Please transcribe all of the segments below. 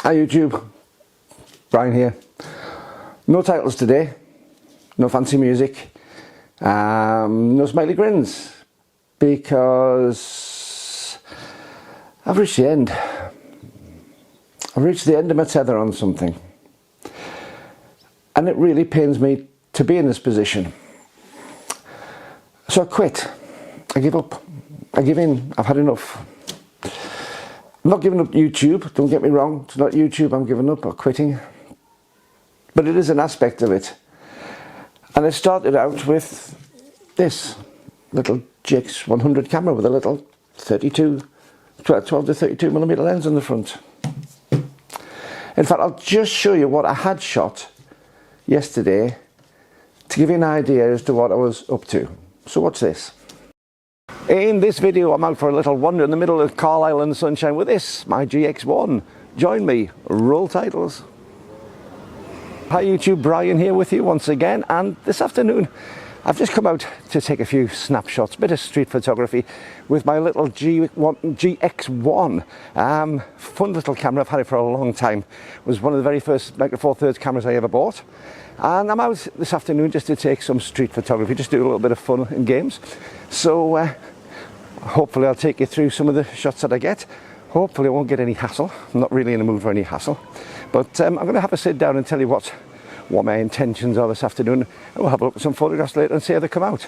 Hi YouTube, Brian here. No titles today, no fancy music, no smiley grins, because I've reached the end. I've reached the end of my tether on something, and it really pains me to be in this position. So I quit, I give up, I give in, I've had enough. I'm not giving up YouTube, don't get me wrong, it's not YouTube I'm giving up or quitting, but it is an aspect of it. And I started out with this little GX100 camera with a little 12 to 32 millimeter lens on the front. In fact, I'll just show you what I had shot yesterday to give you an idea as to what I was up to. So watch this. In this video, I'm out for a little wander in the middle of Carlisle and the sunshine with this, my GX1. Join me, roll titles. Hi YouTube, Brian here with you once again, and this afternoon I've just come out to take a few snapshots, bit of street photography with my little GX1. Fun little camera, I've had it for a long time. It was one of the very first Micro Four Thirds cameras I ever bought. And I'm out this afternoon just to take some street photography, just do a little bit of fun and games. So hopefully I'll take you through some of the shots that I get. Hopefully I won't get any hassle. I'm not really in the mood for any hassle. But I'm going to have a sit down and tell you what my intentions are this afternoon. And we'll have a look at some photographs later and see how they come out.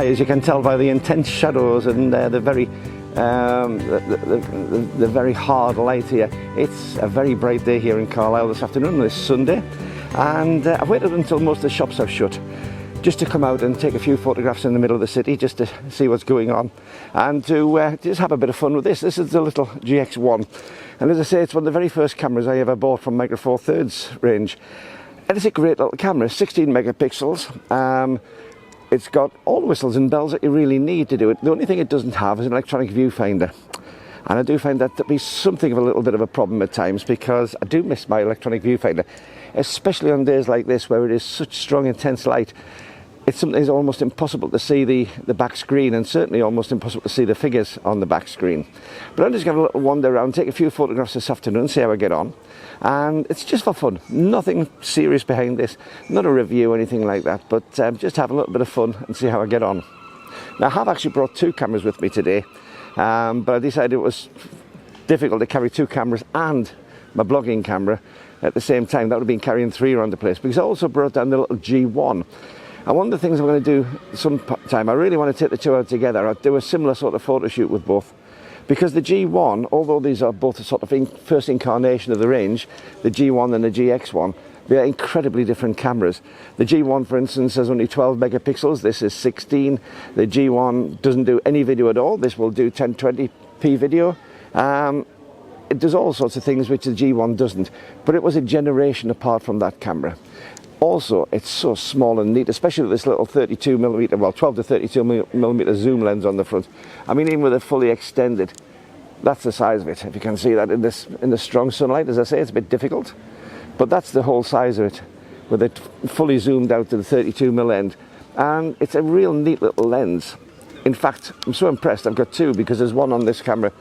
As you can tell by the intense shadows and the very hard light here, it's a very bright day here in Carlisle this afternoon, this Sunday, and I've waited until most of the shops have shut just to come out and take a few photographs in the middle of the city just to see what's going on and to just have a bit of fun with this. This is the little GX1, and as I say, it's one of the very first cameras I ever bought from Micro Four Thirds range, and it's a great little camera, 16 megapixels. It's got all the whistles and bells that you really need to do it. The only thing it doesn't have is an electronic viewfinder. And I do find that to be something of a little bit of a problem at times, because I do miss my electronic viewfinder, especially on days like this where it is such strong, intense light. It's something that's almost impossible to see the back screen, and certainly almost impossible to see the figures on the back screen. But I'm just going to have a little wander around, take a few photographs this afternoon, see how I get on. And it's just for fun, nothing serious behind this, not a review or anything like that, but just have a little bit of fun and see how I get on. Now I have actually brought two cameras with me today, but I decided it was difficult to carry 2 cameras and my blogging camera at the same time. That would have been carrying 3 around the place, because I also brought down the little G1. And one of the things I'm going to do sometime, I really want to take the 2 out together. I'll do a similar sort of photo shoot with both. Because the G1, although these are both a sort of first incarnation of the range, the G1 and the GX1, they are incredibly different cameras. The G1, for instance, has only 12 megapixels. This is 16. The G1 doesn't do any video at all. This will do 1020p video. It does all sorts of things which the G1 doesn't. But it was a generation apart from that camera. Also, it's so small and neat, especially with this little 32mm, well, 12 to 32mm zoom lens on the front. I mean, even with it fully extended, that's the size of it. If you can see that in the strong sunlight, as I say, it's a bit difficult. But that's the whole size of it, with it fully zoomed out to the 32mm end. And it's a real neat little lens. In fact, I'm so impressed. I've got 2, because there's one on this camera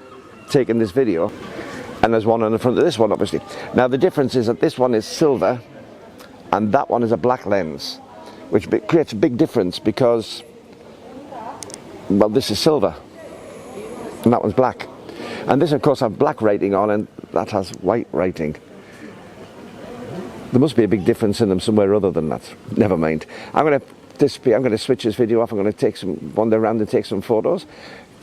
taking this video, and there's one on the front of this one, obviously. Now, the difference is that this one is silver, and that one is a black lens, which creates a big difference, because, well, this is silver, and that one's black. And this, of course, has black writing on, and that has white writing. There must be a big difference in them somewhere other than that. Never mind. I'm going to switch this video off. I'm going to wander around and take some photos.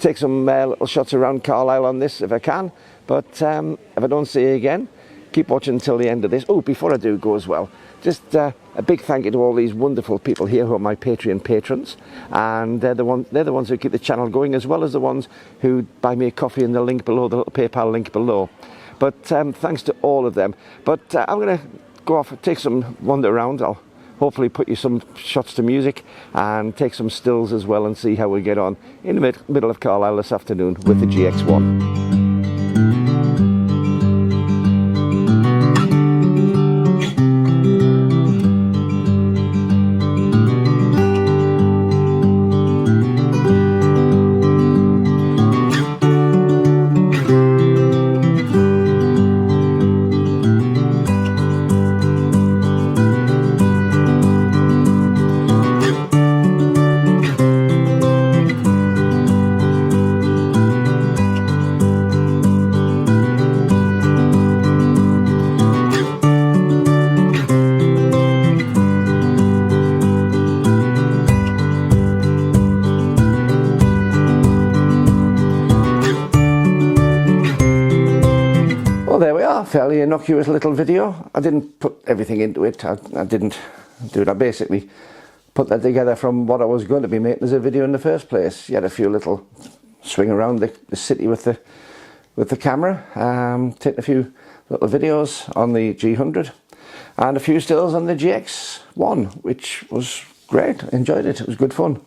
Take some little shots around Carlisle on this if I can. But if I don't see you again, keep watching until the end of this. Oh, before I do go as well, just a big thank you to all these wonderful people here who are my Patreon patrons. And they're the ones who keep the channel going, as well as the ones who buy me a coffee in the link below, the little PayPal link below. But thanks to all of them. But I'm going to go off and take some wander around. I'll hopefully put you some shots to music and take some stills as well, and see how we get on in the middle of Carlisle this afternoon with the GX1. There we are, fairly innocuous little video. I didn't put everything into it. I didn't do it. I basically put that together from what I was going to be making as a video in the first place. You had a few little swing around the city with the camera, taking a few little videos on the G100 and a few stills on the GX1, which was great. I enjoyed it. It was good fun.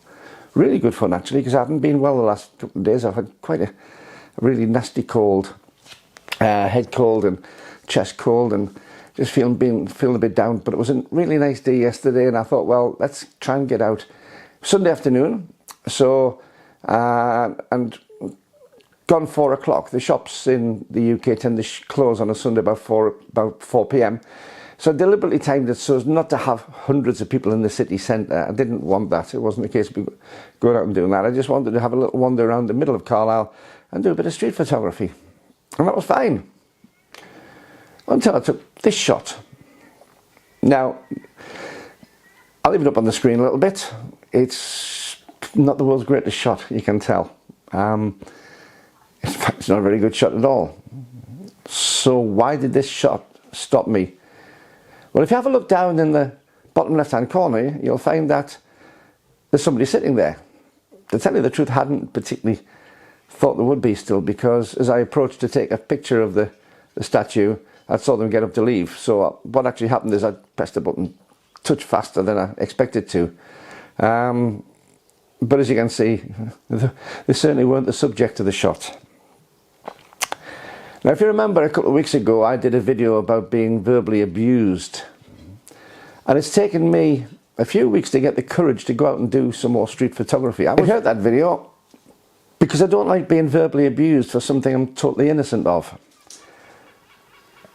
Really good fun, actually, because I haven't been well the last couple of days. I've had quite a really nasty cold. Head cold and chest cold, and just feeling a bit down. But it was a really nice day yesterday, and I thought, well, let's try and get out. Sunday afternoon, so and gone 4 o'clock. The shops in the UK tend to close on a Sunday about 4 p.m. So I deliberately timed it so as not to have hundreds of people in the city centre. I didn't want that. It wasn't a case of going out and doing that. I just wanted to have a little wander around the middle of Carlisle and do a bit of street photography. And that was fine, until I took this shot. Now, I'll leave it up on the screen a little bit. It's not the world's greatest shot, you can tell. In fact, it's not a very good shot at all. So why did this shot stop me? Well, if you have a look down in the bottom left-hand corner, you'll find that there's somebody sitting there. To tell you the truth, I hadn't particularly thought there would be still, because as I approached to take a picture of the statue, I saw them get up to leave. So what actually happened is I pressed the button touch faster than I expected to. But as you can see, they certainly weren't the subject of the shot. Now, if you remember, a couple of weeks ago I did a video about being verbally abused, and it's taken me a few weeks to get the courage to go out and do some more street photography. I heard that video because I don't like being verbally abused for something I'm totally innocent of.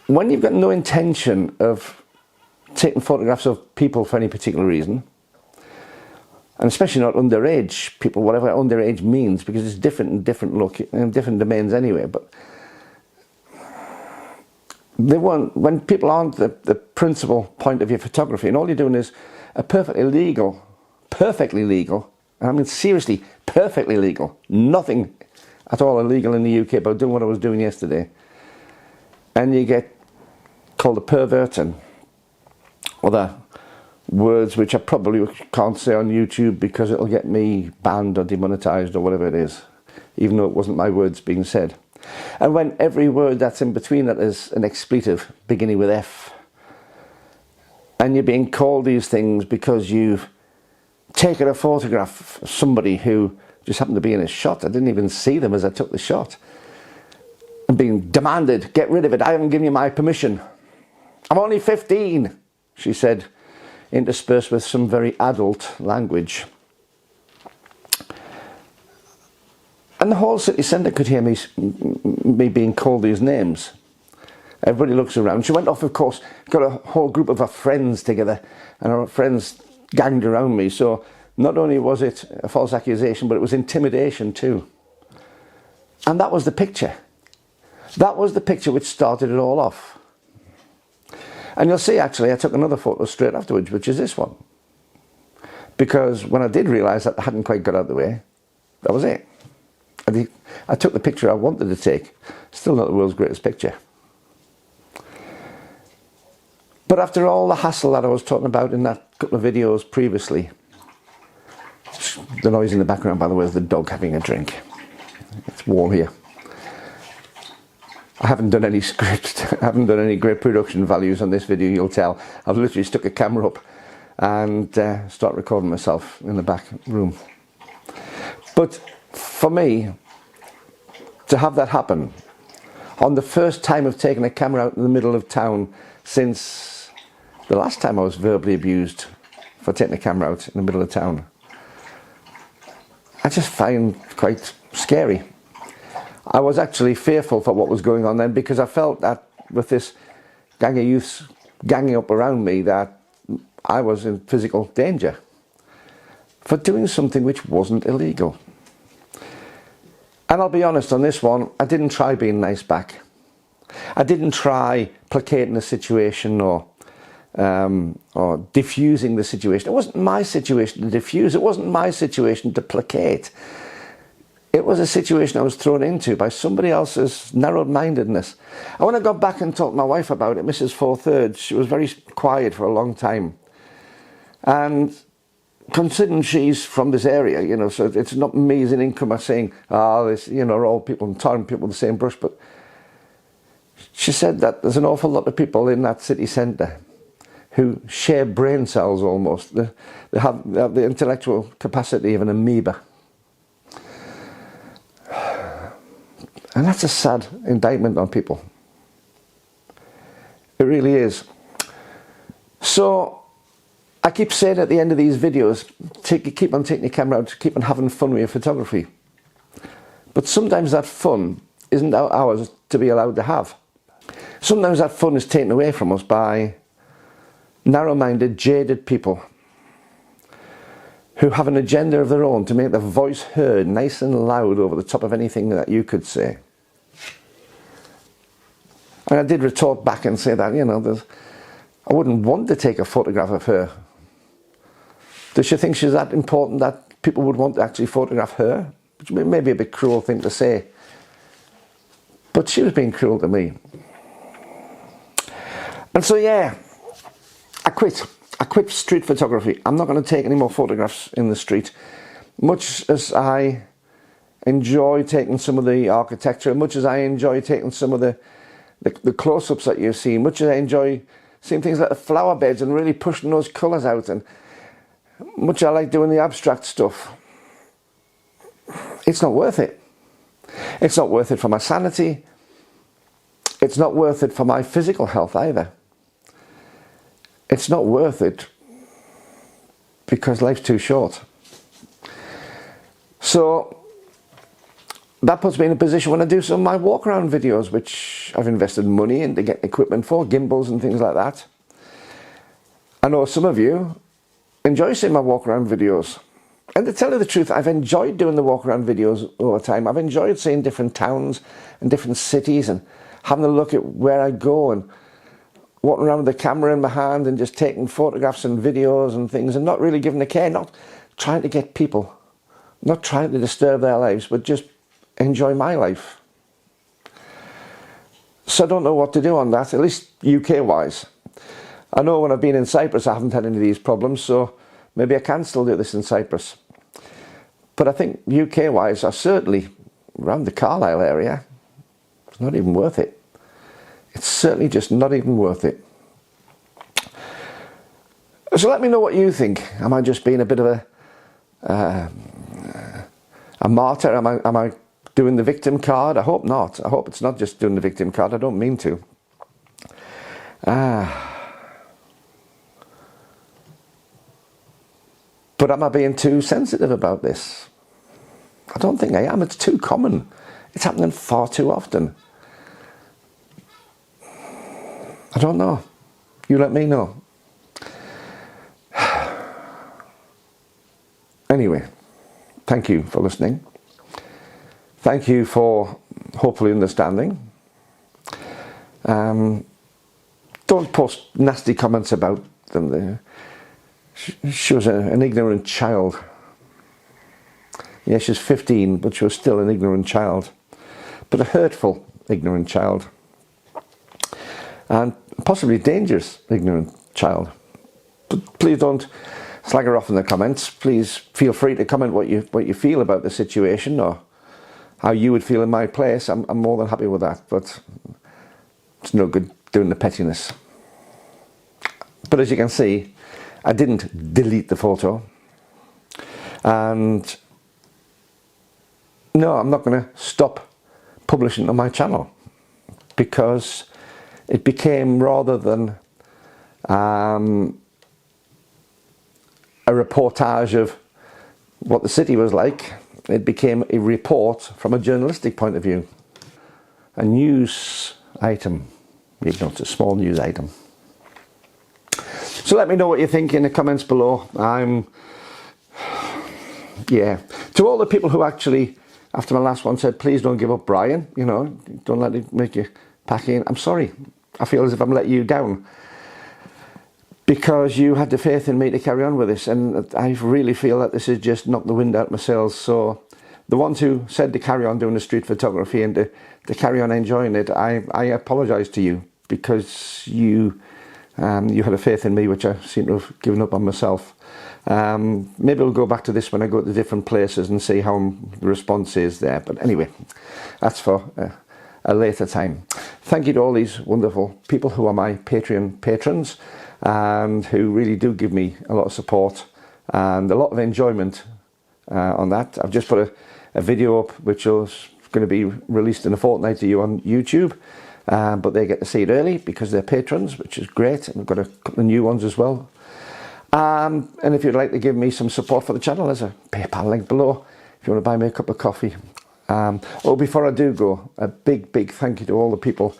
When you've got no intention of taking photographs of people for any particular reason, and especially not underage people, whatever underage means, because it's different in different domains anyway, but they weren't, when people aren't the principal point of your photography, and all you're doing is a perfectly legal, and I mean seriously, perfectly legal, nothing at all illegal in the UK about doing what I was doing yesterday, and you get called a pervert and other words which I probably can't say on YouTube because it'll get me banned or demonetized or whatever it is, even though it wasn't my words being said. And when every word that's in between that is an expletive beginning with F, and you're being called these things because you've taken a photograph of somebody who just happened to be in a shot. I didn't even see them as I took the shot. And being demanded, get rid of it, I haven't given you my permission. I'm only 15, she said, interspersed with some very adult language. And the whole city centre could hear me being called these names. Everybody looks around. She went off, of course, got a whole group of her friends together, and her friends ganged around me. So not only was it a false accusation, but it was intimidation too. And that was the picture. That was the picture which started it all off. And you'll see, actually, I took another photo straight afterwards, which is this one. Because when I did realise that I hadn't quite got out of the way, that was it. I took the picture I wanted to take. Still not the world's greatest picture. But after all the hassle that I was talking about in that couple of videos previously, the noise in the background, by the way, is the dog having a drink. It's warm here. I haven't done any script, I haven't done any great production values on this video, you'll tell. I've literally stuck a camera up and start recording myself in the back room. But for me, to have that happen on the first time of taking a camera out in the middle of town since the last time I was verbally abused for taking a camera out in the middle of town, I just find quite scary. I was actually fearful for what was going on then, because I felt that with this gang of youths ganging up around me that I was in physical danger for doing something which wasn't illegal. And I'll be honest on this one, I didn't try being nice back. I didn't try placating the situation or diffusing the situation. It wasn't my situation to diffuse. It wasn't my situation to placate. It was a situation I was thrown into by somebody else's narrow-mindedness. And when I got back and talked to my wife about it, Mrs. 4/3, she was very quiet for a long time. And considering she's from this area, you know, so it's not me as an incomer saying, this, you know, all people and tarring people with the same brush, but she said that there's an awful lot of people in that city centre who share brain cells almost. They have the intellectual capacity of an amoeba. And that's a sad indictment on people. It really is. So I keep saying at the end of these videos, keep on taking your camera out, keep on having fun with your photography. But sometimes that fun isn't ours to be allowed to have. Sometimes that fun is taken away from us by narrow-minded, jaded people who have an agenda of their own to make their voice heard nice and loud over the top of anything that you could say. And I did retort back and say that, you know, I wouldn't want to take a photograph of her. Does she think she's that important that people would want to actually photograph her? Which may be a bit cruel thing to say. But she was being cruel to me. And so, yeah, I quit. I quit street photography. I'm not going to take any more photographs in the street. Much as I enjoy taking some of the architecture, much as I enjoy taking some of the close-ups that you've seen, much as I enjoy seeing things like the flower beds and really pushing those colours out, and much as I like doing the abstract stuff, it's not worth it. It's not worth it for my sanity. It's not worth it for my physical health either. It's not worth it because life's too short. So that puts me in a position when I do some of my walk around videos, which I've invested money in to get equipment for, gimbals and things like that. I know some of you enjoy seeing my walk around videos. And to tell you the truth, I've enjoyed doing the walk around videos over time. I've enjoyed seeing different towns and different cities, and having a look at where I go and walking around with the camera in my hand and just taking photographs and videos and things and not really giving a care, not trying to get people, not trying to disturb their lives, but just enjoy my life. So I don't know what to do on that, at least UK-wise. I know when I've been in Cyprus I haven't had any of these problems, so maybe I can still do this in Cyprus. But I think UK-wise, I certainly, around the Carlisle area, it's not even worth it. It's certainly just not even worth it. So let me know what you think. Am I just being a bit of a martyr? Am I doing the victim card? I hope not. I hope it's not just doing the victim card. I don't mean to. But am I being too sensitive about this? I don't think I am. It's too common. It's happening far too often. I don't know. You let me know. Anyway, thank you for listening. Thank you for hopefully understanding. Don't post nasty comments about them. She was an ignorant child. Yeah, she's 15, but she was still an ignorant child. But a hurtful, ignorant child. And possibly dangerous, ignorant child. But please don't slag her off in the comments. Please feel free to comment what you feel about the situation or how you would feel in my place. I'm more than happy with that, but it's no good doing the pettiness. But as you can see, I didn't delete the photo. And no, I'm not going to stop publishing on my channel, because it became, rather than a reportage of what the city was like, it became a report from a journalistic point of view. A news item, even though it's a small news item. So let me know what you think in the comments below. Yeah, to all the people who actually, after my last one, said, please don't give up, Brian, you know, don't let it make you pack in. I'm sorry. I feel as if I'm letting you down, because you had the faith in me to carry on with this, and I really feel that this has just knocked the wind out of my sails. So the ones who said to carry on doing the street photography and to carry on enjoying it, I apologise to you, because you had a faith in me which I seem to have given up on myself. Maybe I'll go back to this when I go to different places and see how the response is there. But anyway, that's for a later time. Thank you to all these wonderful people who are my Patreon patrons and who really do give me a lot of support and a lot of enjoyment on that. I've just put a video up which is going to be released in a fortnight to you on YouTube, but they get to see it early because they're patrons, which is great. And we've got a couple of new ones as well. And if you'd like to give me some support for the channel, there's a PayPal link below if you want to buy me a cup of coffee. Before I do go, a big thank you to all the people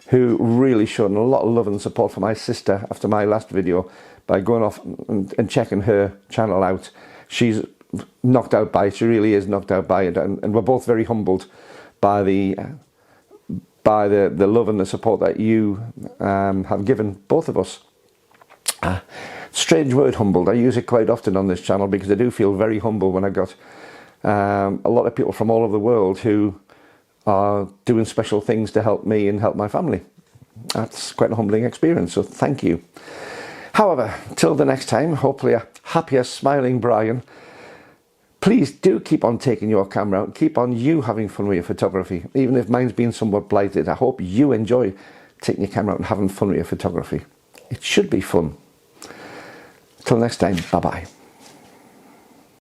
who really showed a lot of love and support for my sister after my last video by going off and checking her channel out. She's knocked out by it. She really is knocked out by it, and we're both very humbled by the love and the support that you have given both of us. Strange word, humbled. I use it quite often on this channel because I do feel very humble when I got a lot of people from all over the world who are doing special things to help me and help my family. That's quite a humbling experience, so thank you. However, till the next time, hopefully a happier, smiling Brian. Please do keep on taking your camera out, keep on you having fun with your photography, even if mine's been somewhat blighted. I hope you enjoy taking your camera out and having fun with your photography. It should be fun. Till next time, bye-bye.